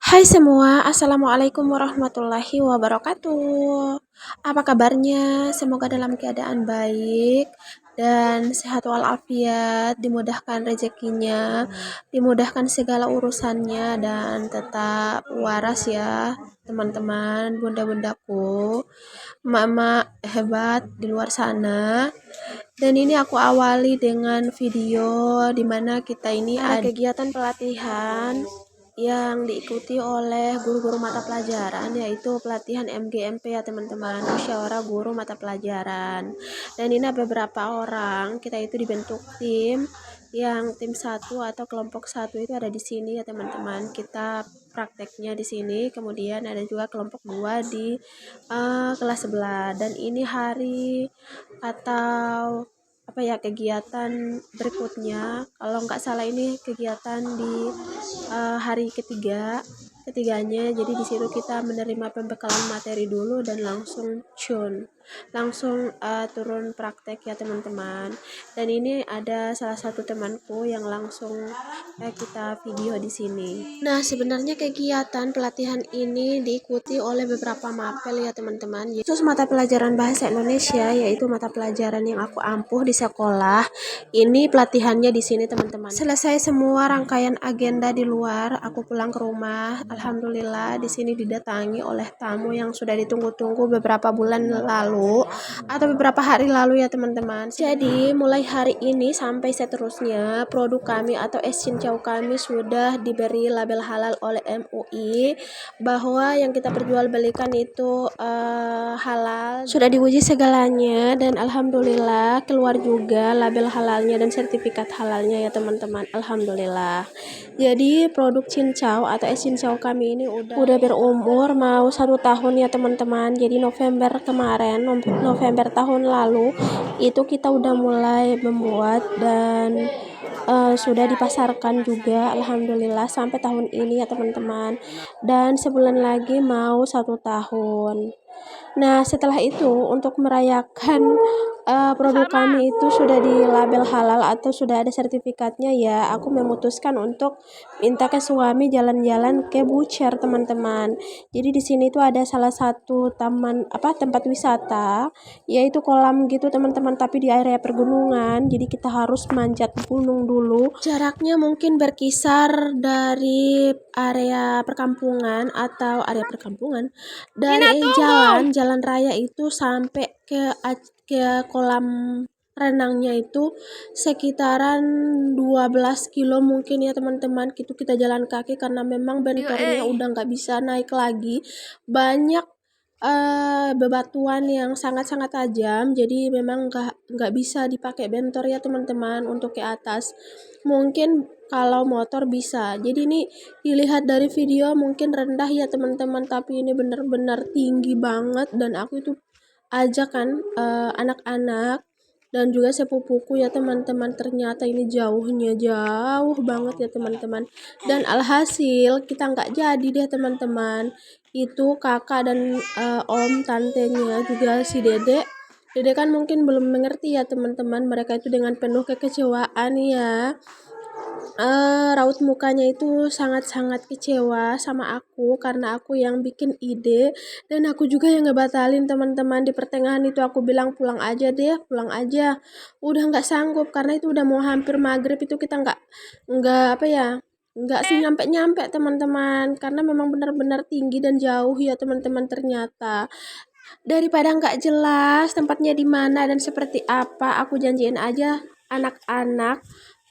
Hai semua, Assalamualaikum warahmatullahi wabarakatuh. Apa kabarnya? Semoga dalam keadaan baik dan sehat walafiat, dimudahkan rezekinya, dimudahkan segala urusannya, dan tetap waras ya teman-teman, bunda-bundaku, emak-emak hebat di luar sana. Dan ini aku awali dengan video dimana kita ini ada kegiatan pelatihan yang diikuti oleh guru-guru mata pelajaran, yaitu pelatihan MGMP ya teman-teman, musyawarah guru mata pelajaran. Dan ini ada beberapa orang, kita itu dibentuk tim, yang tim 1 atau kelompok 1 itu ada di sini ya teman-teman. Kita prakteknya di sini, kemudian ada juga kelompok 2 di kelas sebelah. Dan ini hari atau apa ya, kegiatan berikutnya, kalau nggak salah ini kegiatan di hari ketiganya. Jadi di situ kita menerima pembekalan materi dulu dan langsung turun praktek ya teman-teman. Dan ini ada salah satu temanku yang langsung kita video di sini. Nah, sebenarnya kegiatan pelatihan ini diikuti oleh beberapa mapel ya teman-teman. Khusus mata pelajaran bahasa Indonesia, yaitu mata pelajaran yang aku ampuh di sekolah. Ini pelatihannya di sini teman-teman. Selesai semua rangkaian agenda di luar, aku pulang ke rumah. Alhamdulillah di sini didatangi oleh tamu yang sudah ditunggu-tunggu beberapa bulan lalu atau beberapa hari lalu ya teman-teman. Jadi mulai hari ini sampai seterusnya produk kami atau es cincau kami sudah diberi label halal oleh MUI, bahwa yang kita perjualbelikan itu halal, sudah diuji segalanya, dan alhamdulillah keluar juga label halalnya dan sertifikat halalnya ya teman-teman. Alhamdulillah. Jadi produk cincau atau es cincau kami ini udah berumur mau 1 tahun ya teman-teman. Jadi November kemarin, November tahun lalu itu kita udah mulai membuat dan sudah dipasarkan juga alhamdulillah sampai tahun ini ya teman-teman. Dan sebulan lagi mau 1 tahun. Nah, setelah itu untuk merayakan produk kami itu sudah di label halal atau sudah ada sertifikatnya ya, aku memutuskan untuk minta ke suami jalan-jalan ke Bucer teman-teman. Jadi di sini tuh ada salah satu tempat wisata, yaitu kolam gitu teman-teman, tapi di area pergunungan. Jadi kita harus manjat gunung dulu. Jaraknya mungkin berkisar dari area perkampungan dari jalan raya itu sampai ke kolam renangnya itu sekitaran 12 kilo mungkin ya teman-teman. Itu kita jalan kaki karena memang bentornya udah nggak bisa naik lagi, banyak bebatuan yang sangat-sangat tajam, jadi memang nggak bisa dipakai bentor ya teman-teman untuk ke atas. Mungkin kalau motor bisa. Jadi ini dilihat dari video mungkin rendah ya teman-teman, tapi ini benar-benar tinggi banget. Dan aku itu ajak kan anak-anak dan juga sepupuku ya teman-teman, ternyata ini jauhnya jauh banget ya teman-teman. Dan alhasil kita nggak jadi deh teman-teman. Itu kakak dan om tantenya juga si Dede kan mungkin belum mengerti ya teman-teman. Mereka itu dengan penuh kekecewaan ya, raut mukanya itu sangat-sangat kecewa sama aku karena aku yang bikin ide dan aku juga yang ngebatalin teman-teman. Di pertengahan itu aku bilang pulang aja deh, pulang aja, udah nggak sanggup karena itu udah mau hampir maghrib. Itu kita nggak sih nyampe teman-teman, karena memang benar-benar tinggi dan jauh ya teman-teman. Ternyata daripada nggak jelas tempatnya di mana dan seperti apa, aku janjiin aja anak-anak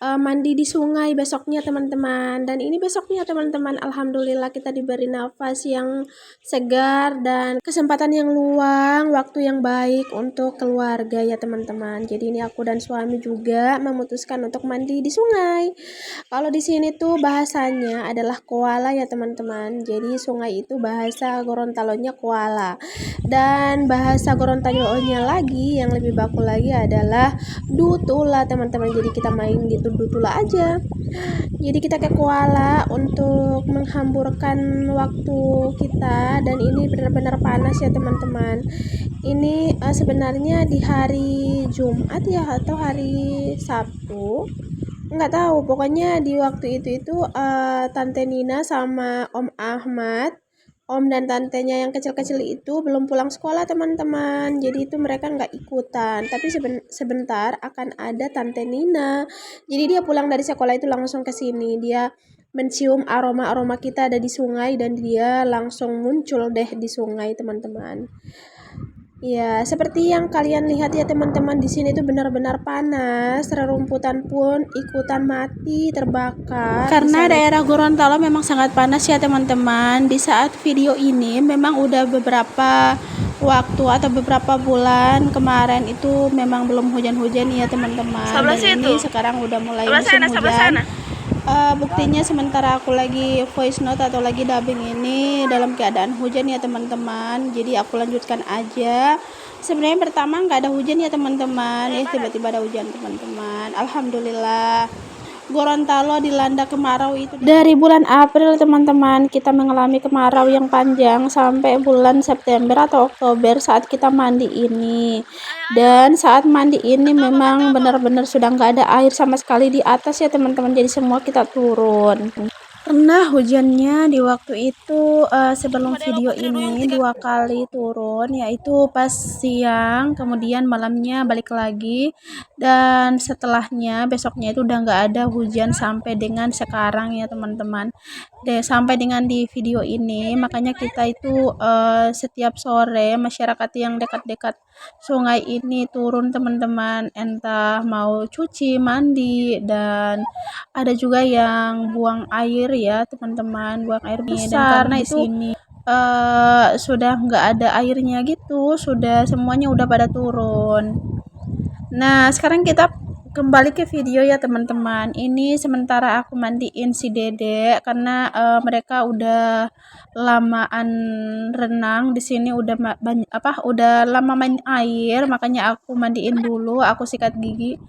mandi di sungai besoknya teman-teman. Dan ini besoknya teman-teman, alhamdulillah kita diberi nafas yang segar dan kesempatan yang luang, waktu yang baik untuk keluarga ya teman-teman. Jadi ini aku dan suami juga memutuskan untuk mandi di sungai. Kalau di sini tuh bahasanya adalah koala ya teman-teman. Jadi sungai itu bahasa Gorontalonya koala, dan bahasa Gorontalonya lagi yang lebih baku lagi adalah dutula teman-teman. Jadi kita main gitu dutula aja. Jadi kita ke koala untuk menghamburkan waktu kita. Dan ini benar-benar panas ya teman-teman. Ini sebenarnya di hari Jumat ya atau hari Sabtu. nggak tahu, pokoknya di waktu itu Tante Nina sama Om Ahmad, Om dan tantenya yang kecil-kecil itu belum pulang sekolah teman-teman, jadi itu mereka nggak ikutan, tapi sebentar akan ada Tante Nina, jadi dia pulang dari sekolah itu langsung ke sini, dia mencium aroma-aroma kita ada di sungai dan dia langsung muncul deh di sungai teman-teman. Ya, seperti yang kalian lihat ya teman-teman, di sini tuh benar-benar panas, rerumputan pun ikutan mati, terbakar. Karena daerah Gorontalo memang sangat panas ya teman-teman. Di saat video ini memang udah beberapa waktu atau beberapa bulan kemarin itu memang belum hujan-hujan ya teman-teman. Dan ini sekarang udah mulai musim hujan. Buktinya sementara aku lagi voice note atau lagi dubbing ini dalam keadaan hujan ya teman-teman, jadi aku lanjutkan aja. Sebenarnya pertama nggak ada hujan ya teman-teman, tiba-tiba ada hujan teman-teman. Alhamdulillah, Gorontalo dilanda kemarau itu dari bulan April teman-teman. Kita mengalami kemarau yang panjang sampai bulan September atau Oktober saat kita mandi ini. Dan saat mandi ini memang benar-benar sudah nggak ada air sama sekali di atas ya teman-teman, jadi semua kita turun. Karena hujannya di waktu itu sebelum video ini 2 kali turun, yaitu pas siang kemudian malamnya balik lagi, dan setelahnya besoknya itu udah nggak ada hujan sampai dengan sekarang ya teman-teman. Sampai dengan di video ini makanya kita itu setiap sore masyarakat yang dekat-dekat sungai ini turun teman-teman, entah mau cuci, mandi, dan ada juga yang buang air ya teman-teman, buang air besar. Karena itu sudah nggak ada airnya gitu, sudah semuanya udah pada turun. Nah sekarang kita kembali ke video ya teman-teman. Ini sementara aku mandiin si Dede karena mereka udah lamaan renang di sini, udah udah lama main air, makanya aku mandiin dulu, aku sikat gigi.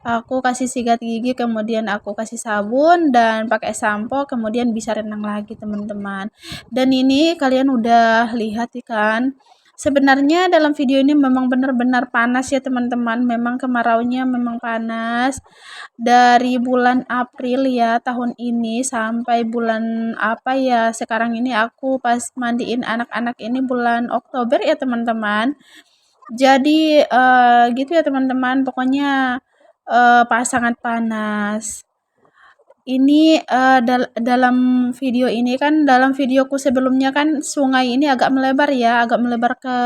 Aku kasih sikat gigi, kemudian aku kasih sabun dan pakai sampo, kemudian bisa renang lagi teman-teman. Dan ini kalian udah lihat kan, sebenarnya dalam video ini memang benar-benar panas ya teman-teman, memang kemaraunya memang panas dari bulan April ya tahun ini sampai bulan apa ya sekarang ini. Aku pas mandiin anak-anak ini bulan Oktober ya teman-teman, jadi gitu ya teman-teman, pokoknya sangat panas. Ini dalam video ini kan, dalam videoku sebelumnya kan sungai ini agak melebar ya, agak melebar ke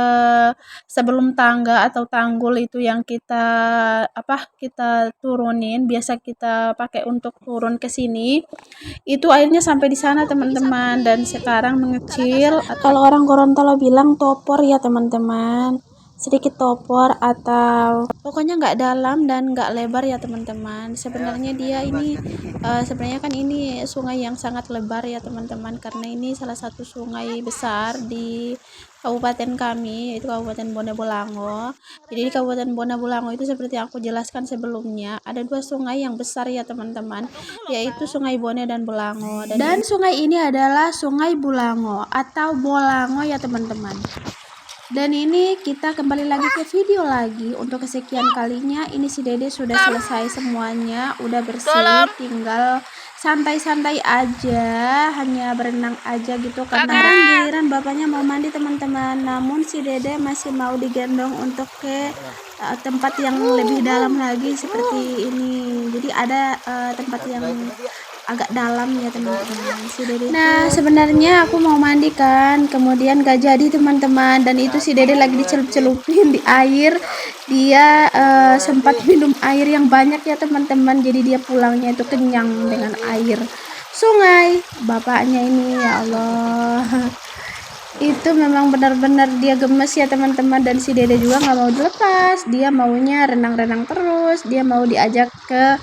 sebelum tangga atau tanggul itu yang kita turunin, biasa kita pakai untuk turun ke sini. Itu airnya sampai di sana teman-teman, dan sekarang mengecil. Kalau orang Gorontalo bilang topor ya teman-teman, sedikit topor atau pokoknya nggak dalam dan nggak lebar ya teman-teman. Sebenarnya dia ini sebenarnya kan ini sungai yang sangat lebar ya teman-teman, karena ini salah satu sungai besar di kabupaten kami, yaitu Kabupaten Bone Bolango. Jadi di Kabupaten Bone Bolango itu seperti yang aku jelaskan sebelumnya, ada 2 sungai yang besar ya teman-teman, yaitu Sungai Bone dan Bolango. Dan sungai ini adalah Sungai Bulango atau Bolango ya teman-teman. Dan ini kita kembali lagi ke video lagi untuk kesekian kalinya. Ini si Dede sudah selesai semuanya, udah bersih, tinggal santai-santai aja, hanya berenang aja gitu, karena giliran bapaknya mau mandi teman-teman. Namun si Dede masih mau digendong untuk ke tempat yang lebih dalam lagi seperti ini. Jadi ada tempat yang agak dalam ya teman-teman. Si Dede nah sebenarnya aku mau mandi kan, kemudian gak jadi teman-teman, dan itu si Dede lagi dicelup-celupin di air. Dia sempat minum air yang banyak ya teman-teman, jadi dia pulangnya itu kenyang dengan air sungai bapaknya ini. Ya Allah, itu memang benar-benar dia gemes ya teman-teman, dan si Dede juga nggak mau dilepas, dia maunya renang-renang terus, dia mau diajak ke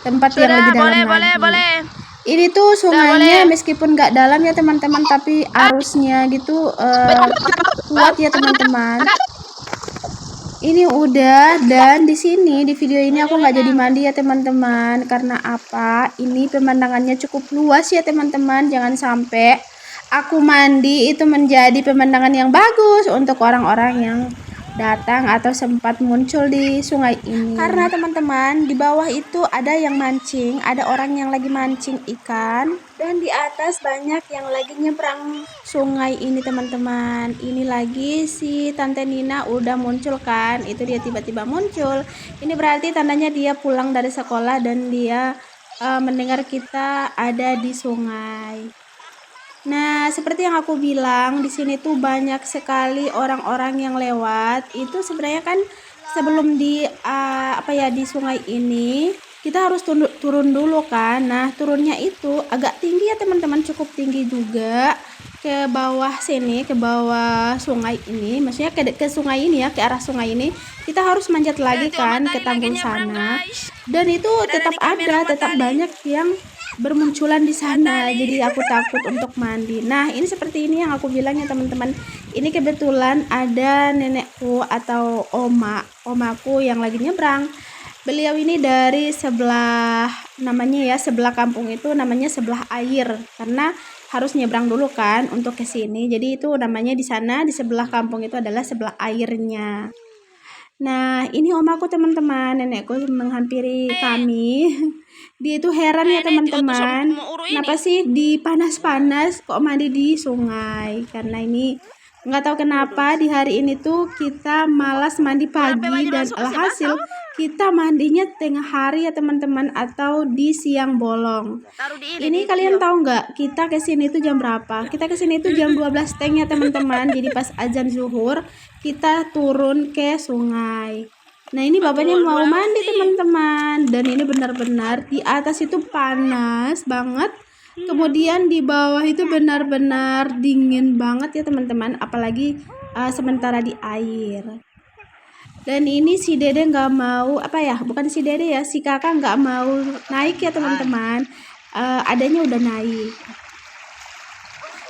tempat yang lebih dalam lagi. Ini tuh sungainya meskipun nggak dalam ya teman-teman, tapi arusnya gitu kuat ya teman-teman. Ini udah, dan di sini di video ini aku nggak jadi mandi ya teman-teman, karena apa? Ini pemandangannya cukup luas ya teman-teman, jangan sampai aku mandi itu menjadi pemandangan yang bagus untuk orang-orang yang datang atau sempat muncul di sungai ini. Karena teman-teman, di bawah itu ada yang mancing, ada orang yang lagi mancing ikan, dan di atas banyak yang lagi nyebrang sungai ini teman-teman. Ini lagi si Tante Nina udah muncul kan, itu dia tiba-tiba muncul. Ini berarti tandanya dia pulang dari sekolah dan dia mendengar kita ada di sungai. Nah, seperti yang aku bilang, di sini tuh banyak sekali orang-orang yang lewat. Itu sebenarnya kan sebelum di di sungai ini, kita harus turun dulu kan. Nah, turunnya itu agak tinggi ya teman-teman, cukup tinggi juga ke bawah sini, ke bawah sungai ini. Maksudnya ke sungai ini ya, ke arah sungai ini. Kita harus manjat lagi kan ke tanggul sana. Dan itu tetap ada, tetap banyak yang bermunculan di sana, jadi aku takut untuk mandi. Nah, ini seperti ini yang aku bilang ya teman-teman. Ini kebetulan ada nenekku atau omaku yang lagi nyebrang. Beliau ini dari sebelah, namanya ya, sebelah kampung itu namanya sebelah air, karena harus nyebrang dulu kan untuk ke sini. Jadi itu namanya di sana, di sebelah kampung itu adalah sebelah airnya. Nah, ini omaku teman-teman, nenekku menghampiri kami. Dia itu heran ya teman-teman, kenapa sih di panas-panas kok mandi di sungai? Karena ini nggak tahu kenapa di hari ini tuh kita malas mandi pagi dan alhasil kita mandinya tengah hari ya teman-teman, atau di siang bolong. Ini kalian tahu nggak, kita kesini tuh jam berapa? Kita kesini tuh jam 12 teng ya teman-teman. Jadi pas azan zuhur kita turun ke sungai. Nah, ini bapaknya mau mandi teman-teman, dan ini benar-benar di atas itu panas banget. Kemudian di bawah itu benar-benar dingin banget ya teman-teman, apalagi sementara di air. Dan ini si Dede nggak mau, bukan si Dede ya, si kakak nggak mau naik ya teman-teman. Adanya udah naik.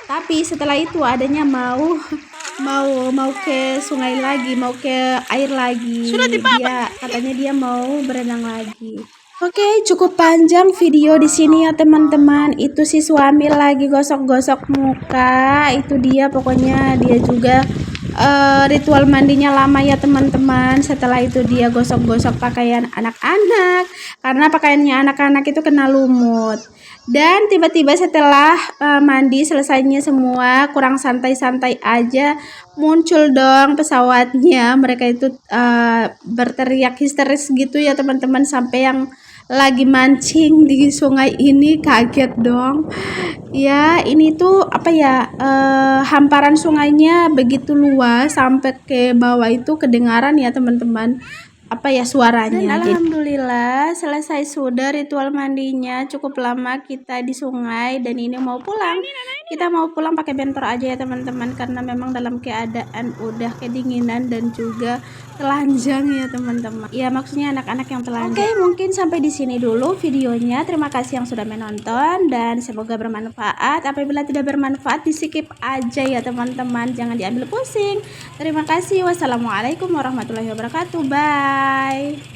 Tapi setelah itu adanya mau ke sungai lagi, mau ke air lagi. Dia katanya dia mau berenang lagi. Oke, cukup panjang video di sini ya teman-teman. Itu si suami lagi gosok-gosok muka. Itu dia, pokoknya dia juga ritual mandinya lama ya teman-teman. Setelah itu dia gosok-gosok pakaian anak-anak, karena pakaiannya anak-anak itu kena lumut. Dan tiba-tiba setelah mandi selesainya semua, kurang santai-santai aja, muncul dong pesawatnya. Mereka itu berteriak histeris gitu ya teman-teman, sampai yang lagi mancing di sungai ini kaget dong. Ya, ini tuh hamparan sungainya begitu luas sampai ke bawah itu kedengaran ya teman-teman suaranya. Dan alhamdulillah selesai sudah ritual mandinya. Cukup lama kita di sungai dan ini mau pulang. Kita mau pulang pakai bentor aja ya teman-teman, karena memang dalam keadaan udah kedinginan dan juga telanjang ya teman-teman. Ya, maksudnya anak-anak yang telanjang. Oke, mungkin sampai di sini dulu videonya. Terima kasih yang sudah menonton dan semoga bermanfaat. Apabila tidak bermanfaat di-skip aja ya teman-teman, jangan diambil pusing. Terima kasih. Wassalamualaikum warahmatullahi wabarakatuh. Bye.